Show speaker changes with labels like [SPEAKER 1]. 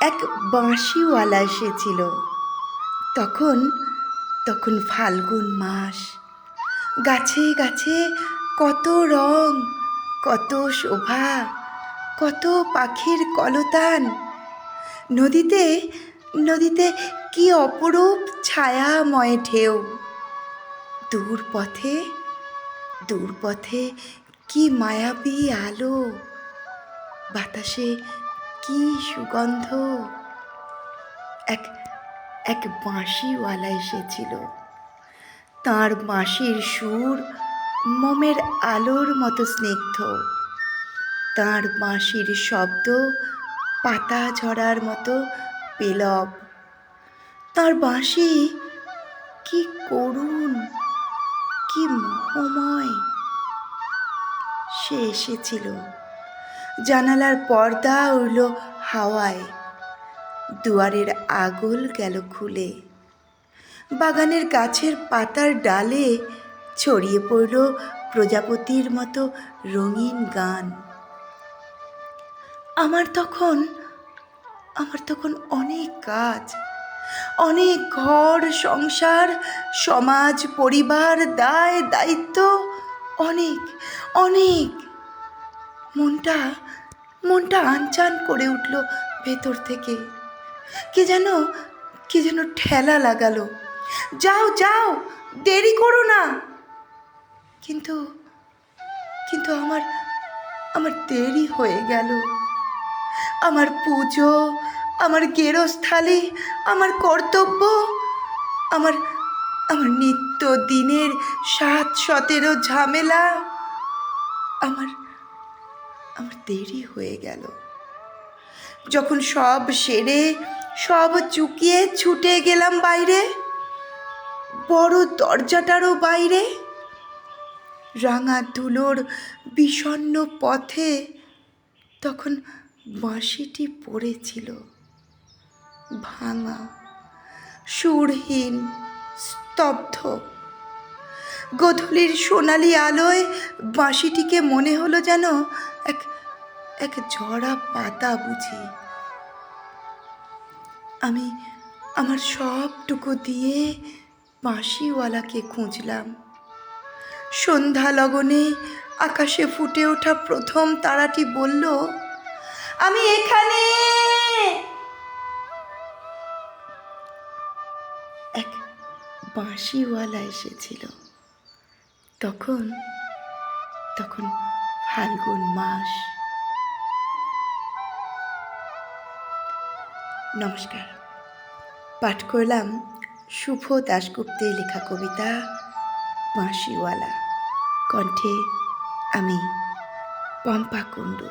[SPEAKER 1] এক বাঁশিওয়ালা এসেছিল। তখন তখন ফাল্গুন মাস। গাছে গাছে কত রং, কত শোভা, কত পাখির কলতান। নদীতে নদীতে কি অপরূপ ছায়াময় ঢেউ। দূর পথে দূর পথে কি মায়াবী আলো। বাতাসে কি সুগন্ধ। এক এক বাঁশিওয়ালা এসেছিল। তাঁর বাঁশির সুর মোমের আলোর মতো স্নিগ্ধ। তাঁর বাঁশির শব্দ পাতা ঝরার মতো পেলব। তাঁর বাঁশি কি করুণ, কি মোহময়। সে এসেছিল। জানালার পর্দা উড়ল হাওয়ায়। দুয়ারের আগল গেল খুলে। বাগানের গাছের পাতার ডালে ছড়িয়ে পড়ল প্রজাপতির মতো রঙিন গান। আমার তখন অনেক কাজ, অনেক ঘর সংসার, সমাজ, পরিবার, দায় দায়িত্ব, অনেক অনেক। মনটা আনচান করে উঠল ভেতর থেকে। কে যেন ঠেলা লাগালো, যাও যাও, দেরি করো না। কিন্তু কিন্তু আমার দেরি হয়ে গেল। আমার পুজো, আমার গেরস্থালি, আমার কর্তব্য, আমার আমার নিত্য দিনের ৭-১৭ ঝামেলা, আমার দেরি হয়ে গেল। যখন সব সেরে, সব চুকিয়ে ছুটে গেলাম বাইরে, বড় দরজাটারও বাইরে। রাঙা ধুলোর বিষণ্ণ পথে তখন বাঁশিটি পড়েছিল, ভাঙা, সুরহীন, স্তব্ধ। গোধূলির সোনালি আলোয় বাঁশিটিকে মনে হলো যেন এক ঝরা পাতা বুঝি। আমি আমার সবটুকু দিয়ে বাঁশিওয়ালাকে খুঁজলাম। সন্ধ্যা লগনে আকাশে ফুটে ওঠা প্রথম তারাটি বলল, আমি এখানে। এক বাঁশিওয়ালা এসেছিল। তখন ফাল্গুন মাস। নমস্কার। পাঠ করলাম শুভ দাশগুপ্তের লেখা কবিতা বাঁশিওয়ালা। কণ্ঠে আমি পম্পা কুণ্ডু।